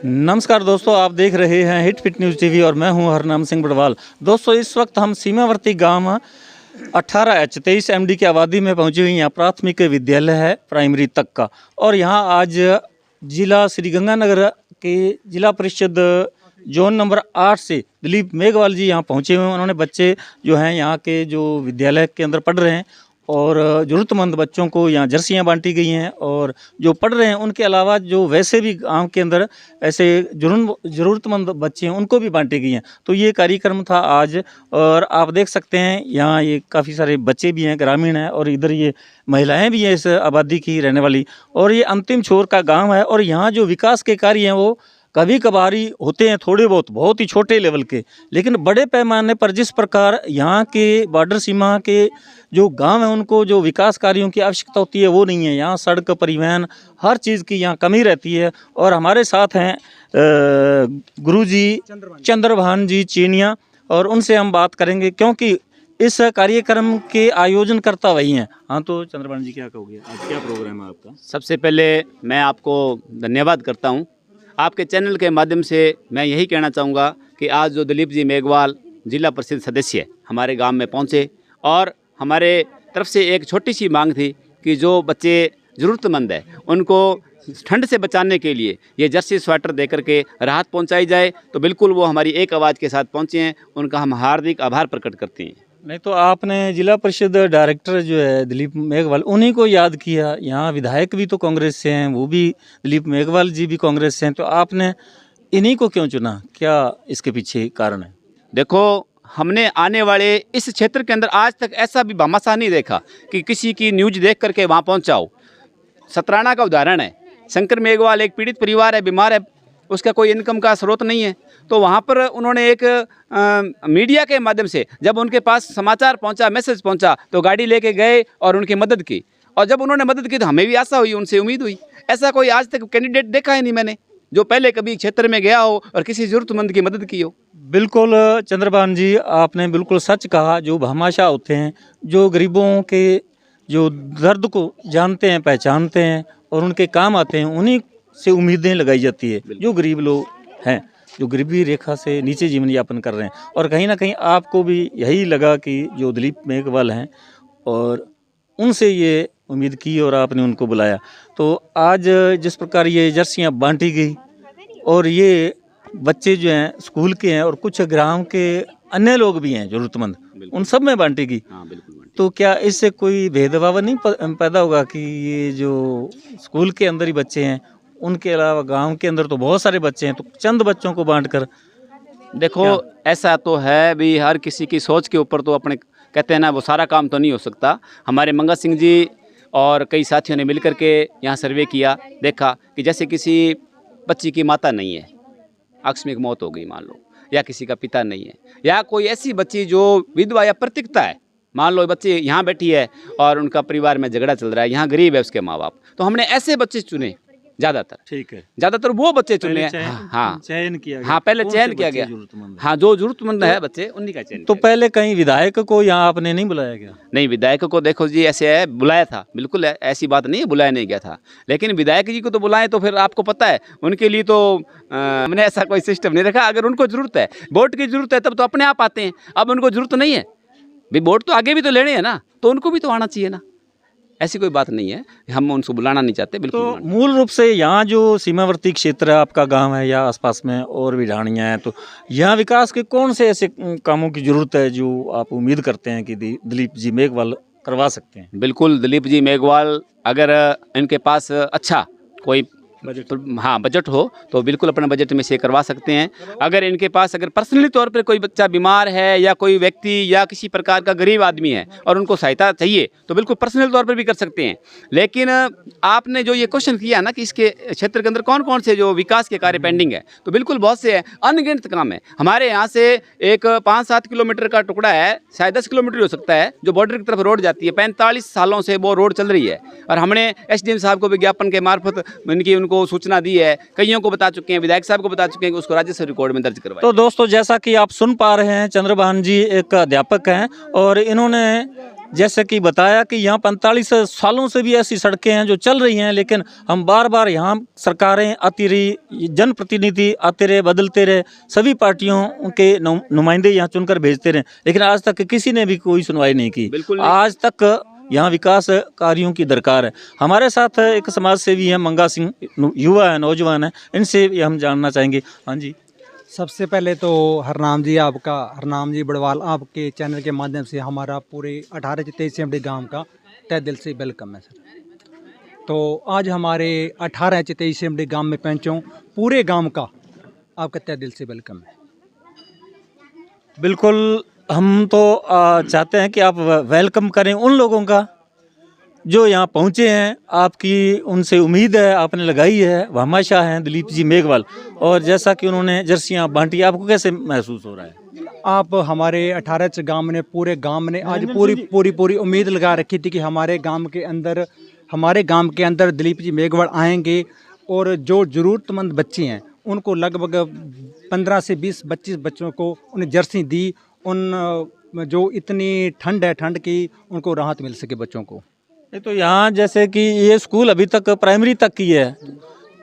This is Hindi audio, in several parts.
नमस्कार दोस्तों, आप देख रहे हैं हिट फिट न्यूज़ टीवी और मैं हूं हरनाम सिंह बड़वाल। दोस्तों, इस वक्त हम सीमावर्ती गांव 18H 23 MD की आबादी में पहुंचे हुए। यहाँ प्राथमिक विद्यालय है प्राइमरी तक का, और यहाँ आज जिला श्रीगंगानगर के जिला परिषद जोन नंबर 8 से दिलीप मेघवाल जी यहाँ पहुँचे हुए हैं। उन्होंने बच्चे जो हैं यहाँ के जो विद्यालय के अंदर पढ़ रहे हैं और ज़रूरतमंद बच्चों को यहाँ जर्सियाँ बांटी गई हैं, और जो पढ़ रहे हैं उनके अलावा जो वैसे भी गांव के अंदर ऐसे ज़रूरतमंद बच्चे हैं उनको भी बांटी गई हैं। तो ये कार्यक्रम था आज, और आप देख सकते हैं यहाँ ये काफ़ी सारे बच्चे भी हैं, ग्रामीण हैं, और इधर ये महिलाएं भी हैं इस आबादी की रहने वाली। और ये अंतिम छोर का गाँव है, और यहाँ जो विकास के कार्य हैं वो कभी कभारी होते हैं, थोड़े बहुत ही छोटे लेवल के, लेकिन बड़े पैमाने पर जिस प्रकार यहाँ के बॉर्डर सीमा के जो गांव हैं उनको जो विकास कार्यों की आवश्यकता होती है वो नहीं है। यहाँ सड़क, परिवहन, हर चीज़ की यहाँ कमी रहती है। और हमारे साथ हैं गुरुजी चंद्रभान जी चीनिया, और उनसे हम बात करेंगे क्योंकि इस कार्यक्रम के आयोजन करता वही हैं। हाँ, तो चंद्रभान जी क्या कहोगे, आज क्या प्रोग्राम है आपका? सबसे पहले मैं आपको धन्यवाद करता हूँ। आपके चैनल के माध्यम से मैं यही कहना चाहूँगा कि आज जो दिलीप जी मेघवाल जिला परिषद सदस्य हमारे गांव में पहुँचे, और हमारे तरफ से एक छोटी सी मांग थी कि जो बच्चे ज़रूरतमंद है उनको ठंड से बचाने के लिए ये जर्सी स्वेटर दे करके राहत पहुँचाई जाए, तो बिल्कुल वो हमारी एक आवाज़ के साथ पहुँचे हैं। उनका हम हार्दिक आभार प्रकट करते हैं। नहीं तो आपने जिला परिषद डायरेक्टर जो है दिलीप मेघवाल, उन्हीं को याद किया। यहाँ विधायक भी तो कांग्रेस से हैं, वो भी दिलीप मेघवाल जी भी कांग्रेस से हैं, तो आपने इन्हीं को क्यों चुना? क्या इसके पीछे कारण है? देखो, हमने आने वाले इस क्षेत्र के अंदर आज तक ऐसा भी भामाशाह नहीं देखा कि किसी की न्यूज देख करके वहाँ पहुँचाओ। सतराना का उदाहरण है, शंकर मेघवाल एक पीड़ित परिवार है, बीमार है, उसका कोई इनकम का स्रोत नहीं है, तो वहाँ पर उन्होंने एक मीडिया के माध्यम से जब उनके पास समाचार पहुँचा, मैसेज पहुँचा, तो गाड़ी लेके गए और उनकी मदद की। और जब उन्होंने मदद की तो हमें भी आशा हुई, उनसे उम्मीद हुई। ऐसा कोई आज तक कैंडिडेट देखा ही नहीं मैंने जो पहले कभी क्षेत्र में गया हो और किसी ज़रूरतमंद की मदद की हो। बिल्कुल चंद्रभान जी, आपने बिल्कुल सच कहा। जो भामाशाह होते हैं, जो गरीबों के जो दर्द को जानते हैं, पहचानते हैं और उनके काम आते हैं, उन्हीं से उम्मीदें लगाई जाती है। जो गरीब लोग हैं, जो गरीबी रेखा से नीचे जीवन यापन कर रहे हैं, और कहीं ना कहीं आपको भी यही लगा कि जो दिलीप मेघवाल हैं और उनसे ये उम्मीद की और आपने उनको बुलाया। तो आज जिस प्रकार ये जर्सियाँ बांटी गई और ये बच्चे जो हैं स्कूल के हैं और कुछ ग्राम के अन्य लोग भी हैं ज़रूरतमंद, उन सब में बांटी गई। हाँ, बिल्कुल। तो क्या इससे कोई भेदभाव नहीं पैदा होगा कि ये जो स्कूल के अंदर ही बच्चे हैं, उनके अलावा गांव के अंदर तो बहुत सारे बच्चे हैं, तो चंद बच्चों को बांटकर? देखो, ऐसा तो है भी, हर किसी की सोच के ऊपर तो अपने कहते हैं ना, वो सारा काम तो नहीं हो सकता। हमारे मंगा सिंह जी और कई साथियों ने मिलकर के यहाँ सर्वे किया, देखा कि जैसे किसी बच्ची की माता नहीं है, आकस्मिक मौत हो गई मान लो, या किसी का पिता नहीं है, या कोई ऐसी बच्ची जो विधवा या प्रतिकता है, मान लो बच्ची यहाँ बैठी है और उनका परिवार में झगड़ा चल रहा है, यहाँ गरीब है उसके माँ बाप, तो हमने ऐसे बच्चे चुने ज़्यादातर। ठीक है, ज़्यादातर वो बच्चे चुने हैं। हाँ, चयन किया गया। हाँ, पहले चयन किया गया। हाँ, जो जरूरतमंद है बच्चे, उन्हीं का चयन। तो पहले कहीं विधायक को यहाँ आपने नहीं बुलाया गया? नहीं, विधायक को देखो जी, ऐसे है, बुलाया था, बिल्कुल है, ऐसी बात नहीं है, बुलाया नहीं गया था। लेकिन विधायक जी को तो बुलाएं, तो फिर आपको पता है उनके लिए तो हमने ऐसा कोई सिस्टम नहीं रखा। अगर उनको जरूरत है, वोट की जरूरत है, तब तो अपने आप आते हैं। अब उनको जरूरत नहीं है भाई, वोट तो आगे भी तो लेने हैं ना, तो उनको भी तो आना चाहिए ना। ऐसी कोई बात नहीं है, हम उनको बुलाना नहीं चाहते, बिल्कुल। तो मूल रूप से यहाँ जो सीमावर्ती क्षेत्र है, आपका गांव है या आसपास में और भी ढाणियाँ हैं, तो यहाँ विकास के कौन से ऐसे कामों की जरूरत है जो आप उम्मीद करते हैं कि दिलीप जी मेघवाल करवा सकते हैं? बिल्कुल, दिलीप जी मेघवाल अगर इनके पास अच्छा कोई बजट हो तो बिल्कुल अपने बजट में से करवा सकते हैं। अगर इनके पास अगर पर्सनली तौर पर कोई बच्चा बीमार है या कोई व्यक्ति या किसी प्रकार का गरीब आदमी है और उनको सहायता चाहिए तो बिल्कुल पर्सनल तौर पर भी कर सकते हैं। लेकिन आपने जो ये क्वेश्चन किया ना कि इसके क्षेत्र के अंदर कौन कौन से जो विकास के कार्य पेंडिंग है, तो बिल्कुल बहुत से हैं, अनगिनत काम है। हमारे यहाँ से एक 5-7 किलोमीटर का टुकड़ा है, शायद 10 किलोमीटर हो सकता है, जो बॉर्डर की तरफ रोड जाती है। 45 सालों से वो रोड चल रही है और हमने SDM साहब को विज्ञापन के मार्फत उनको सूचना दी है, कईयों को बता चुके हैं, विधायक साहब को बता चुके हैं कि उसको राजस्व रिकॉर्ड में दर्ज करवाएं। तो दोस्तों, जैसा कि आप सुन पा रहे हैं, चंद्रभान जी एक अध्यापक हैं और इन्होंने जैसे कि बताया कि यहाँ 45 सालों से भी ऐसी सड़कें हैं जो चल रही हैं, लेकिन हम बार बार यहाँ सरकारें आती रही, जनप्रतिनिधि आते रहे, बदलते रहे, सभी पार्टियों के नुमाइंदे यहाँ चुनकर भेजते रहे, लेकिन आज तक किसी ने भी कोई सुनवाई नहीं की। बिल्कुल आज तक यहाँ विकास कार्यों की दरकार है। हमारे साथ एक समाज सेवी हैं मंगा सिंह, युवा है, नौजवान है, इनसे भी हम जानना चाहेंगे। हाँ जी, सबसे पहले तो हरनाम जी बड़वाल आपके चैनल के माध्यम से हमारा पूरे 18 से 23 एमडी गांव का तहे दिल से वेलकम है सर। तो आज हमारे 18 से 23 एमडी गांव में पहुँचूँ, पूरे गांव का आपका तहे दिल से वेलकम है। बिल्कुल, हम तो चाहते हैं कि आप वेलकम करें उन लोगों का जो यहाँ पहुँचे हैं। आपकी उनसे उम्मीद है, आपने लगाई है। भामाशाह हैं दिलीप जी मेघवाल, और जैसा कि उन्होंने जर्सियाँ बांटी, आपको कैसे महसूस हो रहा है? आप हमारे 18 गांव ने, पूरे गांव ने आज पूरी उम्मीद लगा रखी थी कि हमारे गांव के अंदर दिलीप जी मेघवाल आएंगे और जो ज़रूरतमंद बच्चे हैं उनको लगभग 15 से 20-25 बच्चों को उन्हें जर्सी दी। उन जो इतनी ठंड है, ठंड की उनको राहत मिल सके बच्चों को। तो यहाँ जैसे कि ये स्कूल अभी तक प्राइमरी तक की है,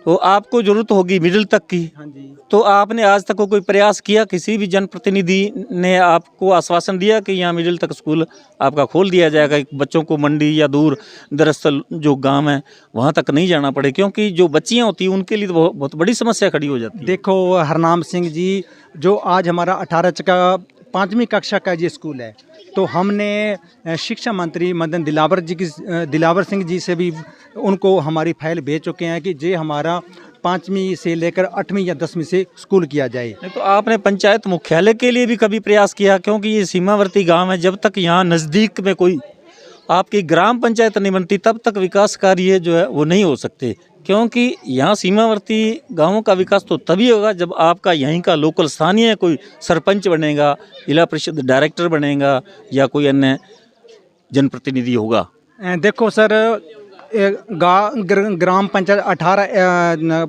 तो आपको ज़रूरत होगी मिडिल तक की। हाँ जी। तो आपने आज तक कोई प्रयास किया, किसी भी जनप्रतिनिधि ने आपको आश्वासन दिया कि यहाँ मिडिल तक स्कूल आपका खोल दिया जाएगा, बच्चों को मंडी या दूर दरअसल जो गांव है वहाँ तक नहीं जाना पड़े? क्योंकि जो बच्चियाँ होती हैं उनके लिए तो बहुत बड़ी समस्या खड़ी हो जाती है। देखो हरनाम सिंह जी, जो आज हमारा 18 का 5वीं कक्षा का ये स्कूल है, तो हमने शिक्षा मंत्री मदन दिलावर सिंह जी से भी उनको हमारी फाइल भेज चुके हैं कि ये हमारा 5वीं से लेकर 8वीं या 10वीं से स्कूल किया जाए। तो आपने पंचायत मुख्यालय के लिए भी कभी प्रयास किया? क्योंकि ये सीमावर्ती गांव है, जब तक यहाँ नज़दीक में कोई आपकी ग्राम पंचायत नहीं बनती तब तक विकास कार्य जो है वो नहीं हो सकते। क्योंकि यहाँ सीमावर्ती गांवों का विकास तो तभी होगा जब आपका यहीं का लोकल स्थानीय कोई सरपंच बनेगा, जिला परिषद डायरेक्टर बनेगा, या कोई अन्य जनप्रतिनिधि होगा। देखो सर, ग्राम पंचायत 18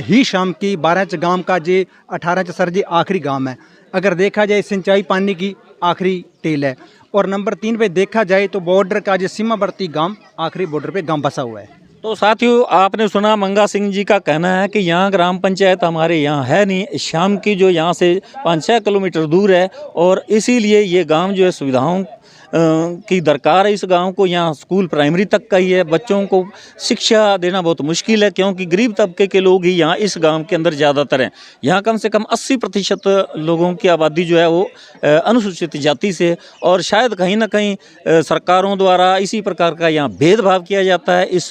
ही शाम की 12 गांव का जे 18 सर जी आखिरी गांव है। अगर देखा जाए सिंचाई पानी की आखिरी टेल है, और नंबर 3 पे देखा जाए तो बॉर्डर का जो सीमावर्ती गांव आखिरी बॉर्डर पे गांव बसा हुआ है। तो साथियों, आपने सुना मंगा सिंह जी का कहना है कि यहाँ ग्राम पंचायत हमारे यहाँ है नहीं, शाम की जो यहाँ से 5-6 किलोमीटर दूर है, और इसीलिए ये गांव जो है सुविधाओं की दरकार है इस गांव को। यहाँ स्कूल प्राइमरी तक का ही है, बच्चों को शिक्षा देना बहुत मुश्किल है, क्योंकि गरीब तबके के लोग ही यहाँ इस गांव के अंदर ज़्यादातर हैं। यहाँ कम से कम 80% लोगों की आबादी जो है वो अनुसूचित जाति से, और शायद कहीं ना कहीं सरकारों द्वारा इसी प्रकार का यहाँ भेदभाव किया जाता है। इस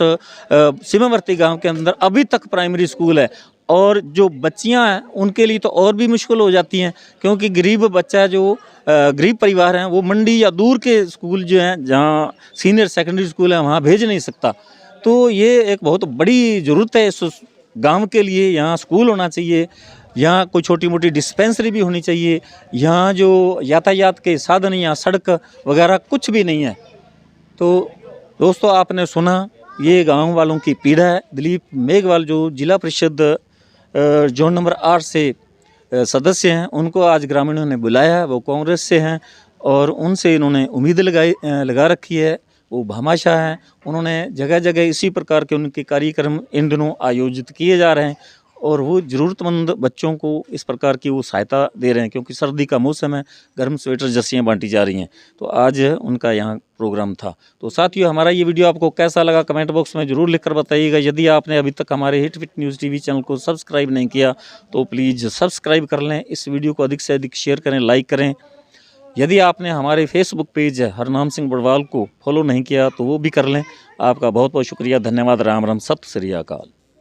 सीमावर्ती गाँव के अंदर अभी तक प्राइमरी स्कूल है, और जो बच्चियां हैं उनके लिए तो और भी मुश्किल हो जाती हैं, क्योंकि गरीब बच्चा जो गरीब परिवार हैं वो मंडी या दूर के स्कूल जो हैं जहां सीनियर सेकेंडरी स्कूल है वहां भेज नहीं सकता। तो ये एक बहुत बड़ी ज़रूरत है इस गांव के लिए। यहाँ स्कूल होना चाहिए, यहाँ कोई छोटी मोटी डिस्पेंसरी भी होनी चाहिए। यहाँ जो यातायात के साधन, यहाँ सड़क वगैरह कुछ भी नहीं है। तो दोस्तों, आपने सुना ये गाँव वालों की पीड़ा है। दिलीप मेघवाल जो जिला परिषद जोन नंबर 8 से सदस्य हैं, उनको आज ग्रामीणों ने बुलाया है। वो कांग्रेस से हैं और उनसे इन्होंने उम्मीद लगा रखी है। वो भामाशाह हैं, उन्होंने जगह जगह इसी प्रकार के उनके कार्यक्रम इन दिनों आयोजित किए जा रहे हैं, और वो ज़रूरतमंद बच्चों को इस प्रकार की वो सहायता दे रहे हैं। क्योंकि सर्दी का मौसम है, गर्म स्वेटर जर्सियाँ बांटी जा रही हैं। तो आज उनका यहाँ प्रोग्राम था। तो साथियों, हमारा ये वीडियो आपको कैसा लगा कमेंट बॉक्स में ज़रूर लिखकर बताइएगा। यदि आपने अभी तक हमारे hit fit news TV channel को सब्सक्राइब नहीं किया तो प्लीज़ सब्सक्राइब कर लें। इस वीडियो को अधिक से अधिक शेयर करें, लाइक करें। यदि आपने हमारे फेसबुक पेज हरनाम सिंह बड़वाल को फॉलो नहीं किया तो वो भी कर लें। आपका बहुत बहुत शुक्रिया, धन्यवाद, राम राम, सत श्री अकाल।